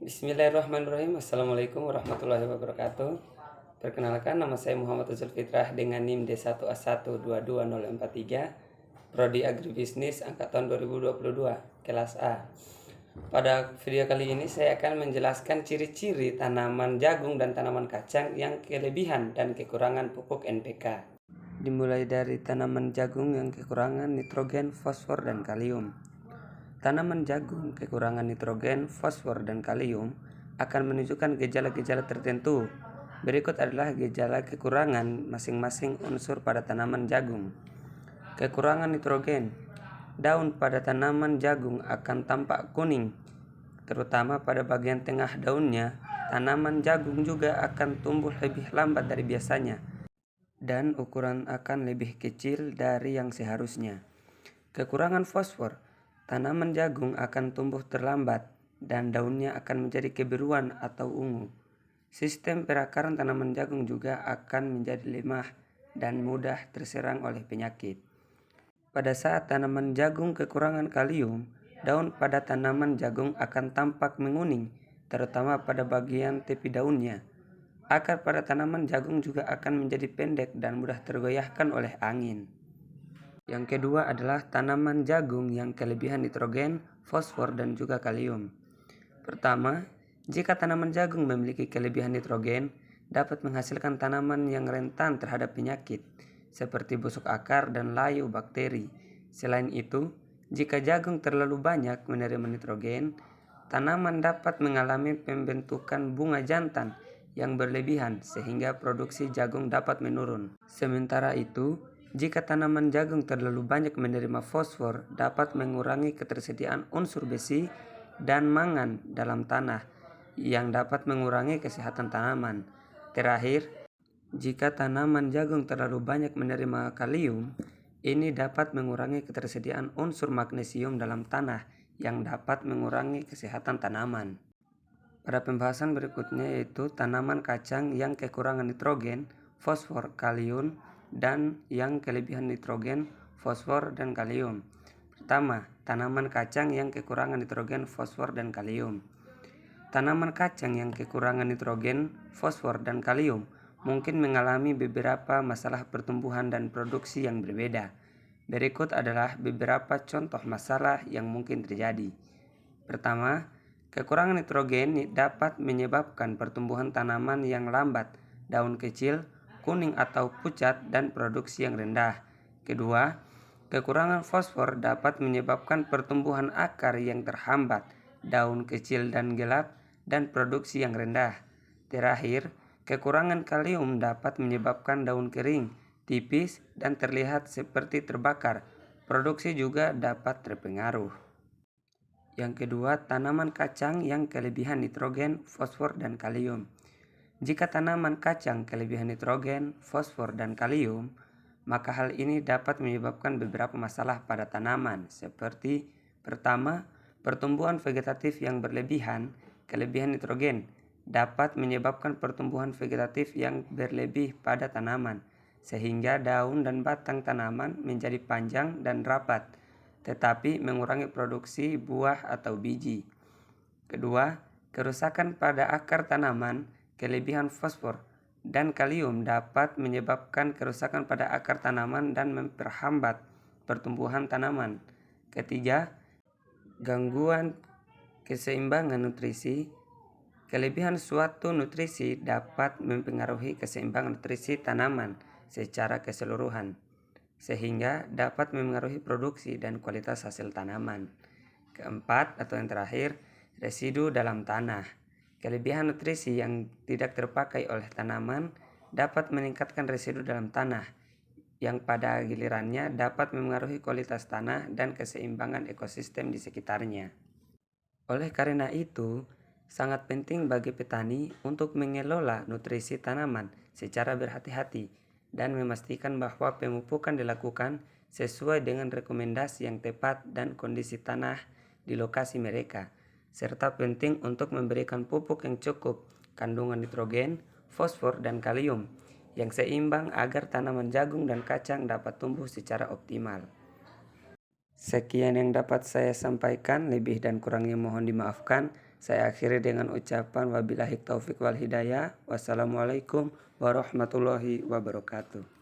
Bismillahirrahmanirrahim. Assalamualaikum warahmatullahi wabarakatuh. Perkenalkan, nama saya Muhammad Uzul Fitrah dengan NIM D1A1222043, Prodi Agribisnis Angkatan 2022, kelas A. Pada video kali ini saya akan menjelaskan ciri-ciri tanaman jagung dan tanaman kacang yang kelebihan dan kekurangan pupuk NPK. Dimulai dari tanaman jagung yang kekurangan nitrogen, fosfor, dan kalium. Tanaman jagung kekurangan nitrogen, fosfor, dan kalium akan menunjukkan gejala-gejala tertentu. Berikut adalah gejala kekurangan masing-masing unsur pada tanaman jagung. Kekurangan nitrogen. Daun pada tanaman jagung akan tampak kuning, terutama pada bagian tengah daunnya. Tanaman jagung juga akan tumbuh lebih lambat dari biasanya, dan ukuran akan lebih kecil dari yang seharusnya. Kekurangan fosfor. Tanaman jagung akan tumbuh terlambat dan daunnya akan menjadi kebiruan atau ungu. Sistem perakaran tanaman jagung juga akan menjadi lemah dan mudah terserang oleh penyakit. Pada saat tanaman jagung kekurangan kalium, daun pada tanaman jagung akan tampak menguning, terutama pada bagian tepi daunnya. Akar pada tanaman jagung juga akan menjadi pendek dan mudah tergoyahkan oleh angin. Yang kedua adalah tanaman jagung yang kelebihan nitrogen, fosfor, dan juga kalium. Pertama, jika tanaman jagung memiliki kelebihan nitrogen, dapat menghasilkan tanaman yang rentan terhadap penyakit, seperti busuk akar dan layu bakteri. Selain itu, jika jagung terlalu banyak menerima nitrogen, tanaman dapat mengalami pembentukan bunga jantan yang berlebihan sehingga produksi jagung dapat menurun. Sementara itu, jika tanaman jagung terlalu banyak menerima fosfor, dapat mengurangi ketersediaan unsur besi dan mangan dalam tanah yang dapat mengurangi kesehatan tanaman. Terakhir, jika tanaman jagung terlalu banyak menerima kalium, ini dapat mengurangi ketersediaan unsur magnesium dalam tanah yang dapat mengurangi kesehatan tanaman. Pada pembahasan berikutnya yaitu tanaman kacang yang kekurangan nitrogen, fosfor, kalium, dan yang kelebihan nitrogen, fosfor, dan kalium. Pertama, tanaman kacang yang kekurangan nitrogen, fosfor, dan kalium. Tanaman kacang yang kekurangan nitrogen, fosfor, dan kalium mungkin mengalami beberapa masalah pertumbuhan dan produksi yang berbeda. Berikut adalah beberapa contoh masalah yang mungkin terjadi. Pertama, kekurangan nitrogen dapat menyebabkan pertumbuhan tanaman yang lambat, daun kecil, kuning atau pucat, dan produksi yang rendah. Kedua, kekurangan fosfor dapat menyebabkan pertumbuhan akar yang terhambat, daun kecil dan gelap, dan produksi yang rendah. Terakhir, kekurangan kalium dapat menyebabkan daun kering, tipis, dan terlihat seperti terbakar. Produksi juga dapat terpengaruh. Yang kedua, tanaman kacang yang kelebihan nitrogen, fosfor, dan kalium. Jika tanaman kacang kelebihan nitrogen, fosfor, dan kalium, maka hal ini dapat menyebabkan beberapa masalah pada tanaman, seperti pertama, pertumbuhan vegetatif yang berlebihan. Kelebihan nitrogen dapat menyebabkan pertumbuhan vegetatif yang berlebih pada tanaman, sehingga daun dan batang tanaman menjadi panjang dan rapat, tetapi mengurangi produksi buah atau biji. Kedua, kerusakan pada akar tanaman. Kelebihan fosfor dan kalium dapat menyebabkan kerusakan pada akar tanaman dan memperhambat pertumbuhan tanaman. Ketiga, gangguan keseimbangan nutrisi. Kelebihan suatu nutrisi dapat mempengaruhi keseimbangan nutrisi tanaman secara keseluruhan, sehingga dapat memengaruhi produksi dan kualitas hasil tanaman. Keempat atau yang terakhir, residu dalam tanah. Kelebihan nutrisi yang tidak terpakai oleh tanaman dapat meningkatkan residu dalam tanah, yang pada gilirannya dapat memengaruhi kualitas tanah dan keseimbangan ekosistem di sekitarnya. Oleh karena itu, sangat penting bagi petani untuk mengelola nutrisi tanaman secara berhati-hati dan memastikan bahwa pemupukan dilakukan sesuai dengan rekomendasi yang tepat dan kondisi tanah di lokasi mereka, serta penting untuk memberikan pupuk yang cukup, kandungan nitrogen, fosfor, dan kalium yang seimbang agar tanaman jagung dan kacang dapat tumbuh secara optimal. Sekian yang dapat saya sampaikan, lebih dan kurangnya mohon dimaafkan. Saya akhiri dengan ucapan wabillahi taufik wal hidayah. Wassalamualaikum warahmatullahi wabarakatuh.